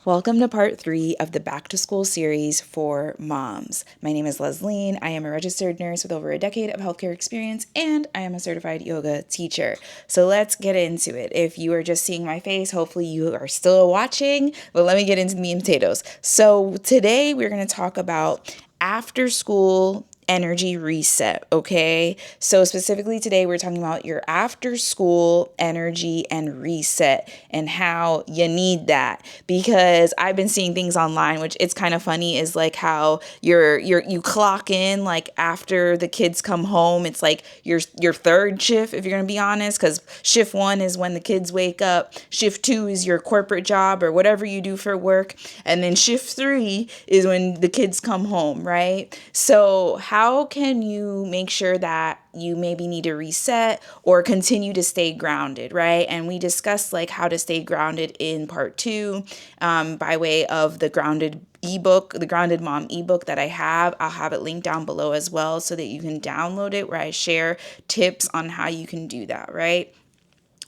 Welcome to part 3 of the Back to School series for moms. My name is Leslie. I am a registered nurse with over a decade of healthcare experience, and I am a certified yoga teacher. So let's get into it. If you are just seeing my face, hopefully you are still watching, but let me get into the meat and potatoes. So today we're going to talk about after school energy reset, okay? So specifically today we're talking about your after school energy and reset and how you need that, because I've been seeing things online which it's kind of funny, is like how you clock in like after the kids come home. It's like your third shift, if you're going to be honest, cuz shift 1 is when the kids wake up, shift 2 is your corporate job or whatever you do for work, and then shift 3 is when the kids come home, right? So how can you make sure that you maybe need to reset or continue to stay grounded, right? And we discussed like how to stay grounded in part 2 by way of the Grounded ebook, the Grounded Mom ebook that I have. I'll have it linked down below as well so that you can download it, where I share tips on how you can do that, right?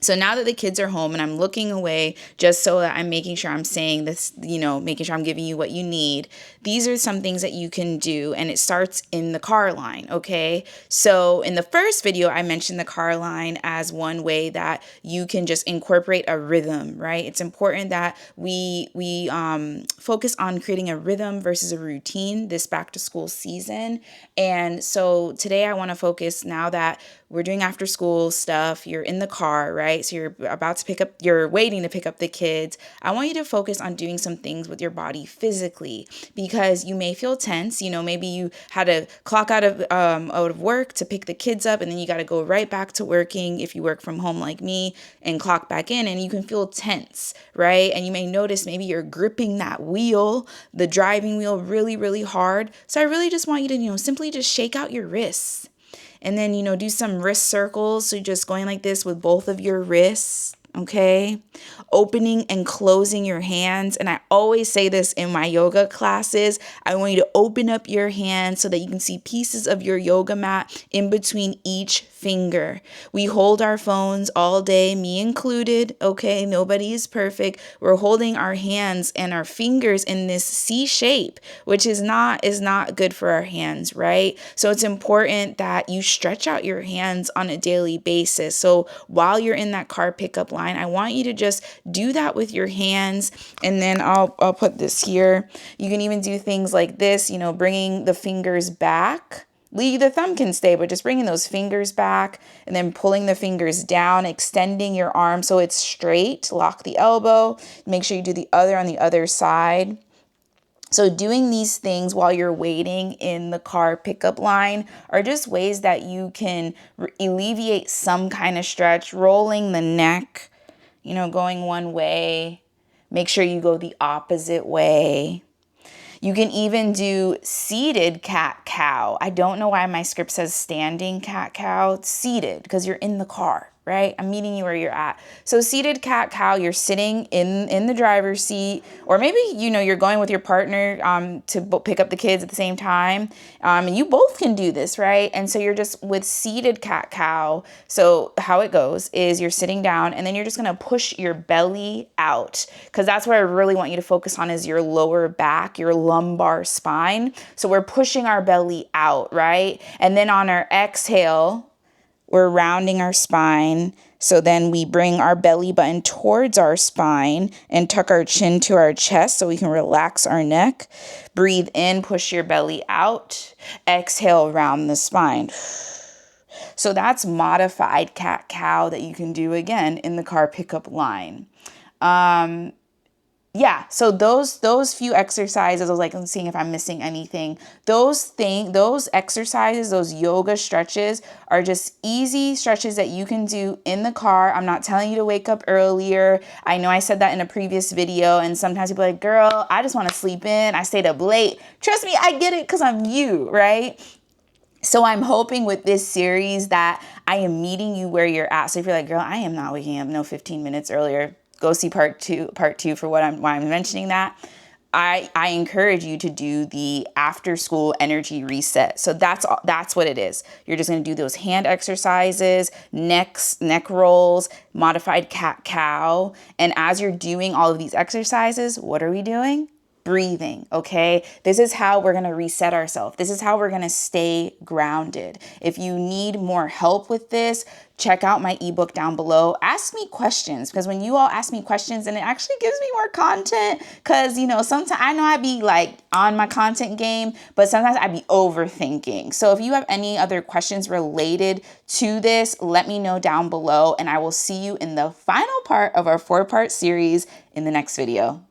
So now that the kids are home and I'm looking away just so that I'm making sure I'm saying this, making sure I'm giving you what you need, these are some things that you can do, and it starts in the car line, okay? So in the first video, I mentioned the car line as one way that you can just incorporate a rhythm, right? It's important that we focus on creating a rhythm versus a routine this back to school season. And so today I want to focus, now that we're doing after school stuff, you're in the car, right? So you're waiting to pick up the kids. I want you to focus on doing some things with your body physically, because you may feel tense. Maybe you had to clock out of work to pick the kids up, and then you got to go right back to working if you work from home like me, and clock back in, and you can feel tense, right? And you may notice maybe you're gripping that wheel, the driving wheel, really, really hard. So I really just want you to, simply just shake out your wrists. And then, do some wrist circles. So just going like this with both of your wrists, okay? Opening and closing your hands. And I always say this in my yoga classes. I want you to open up your hands so that you can see pieces of your yoga mat in between each finger. We hold our phones all day, me included, okay? Nobody is perfect. We're holding our hands and our fingers in this C shape, which is not good for our hands, right? So it's important that you stretch out your hands on a daily basis. So while you're in that car pickup line, I want you to just do that with your hands. And then I'll put this here. You can even do things like this, bringing the fingers back. The thumb can stay, but just bringing those fingers back and then pulling the fingers down, extending your arm so it's straight. Lock the elbow. Make sure you do the other on the other side. So doing these things while you're waiting in the car pickup line are just ways that you can alleviate some kind of stretch. Rolling the neck, going one way. Make sure you go the opposite way. You can even do seated cat-cow. I don't know why my script says standing cat-cow. It's seated because you're in the car, right? I'm meeting you where you're at. So seated cat-cow, you're sitting in the driver's seat, or maybe, you're going with your partner to pick up the kids at the same time. And you both can do this, right? And so you're just with seated cat-cow. So how it goes is you're sitting down, and then you're just going to push your belly out, because that's what I really want you to focus on, is your lower back, your lumbar spine. So we're pushing our belly out, right? And then on our exhale, we're rounding our spine. So then we bring our belly button towards our spine and tuck our chin to our chest so we can relax our neck. Breathe in, push your belly out. Exhale, round the spine. So that's modified cat-cow that you can do again in the car pickup line. So those few exercises, I was like, I'm seeing if I'm missing anything. Those exercises, those yoga stretches are just easy stretches that you can do in the car. I'm not telling you to wake up earlier. I know I said that in a previous video, and sometimes people are like, girl, I just want to sleep in. I stayed up late. Trust me, I get it, because I'm you, right? So I'm hoping with this series that I am meeting you where you're at. So if you're like, girl, I am not waking up 15 minutes earlier, go see part two for why I'm mentioning that. I encourage you to do the after school energy reset. So that's what it is. You're just going to do those hand exercises, neck rolls, modified cat cow. And as you're doing all of these exercises, what are we doing? Breathing, okay? This is how we're going to reset ourselves. This is how we're going to stay grounded. If you need more help with this, check out my ebook down below. Ask me questions, because when you all ask me questions, and it actually gives me more content, because, you know, sometimes I know I'd be like on my content game, but sometimes I'd be overthinking. So if you have any other questions related to this, let me know down below, and I will see you in the final part of our 4-part series in the next video.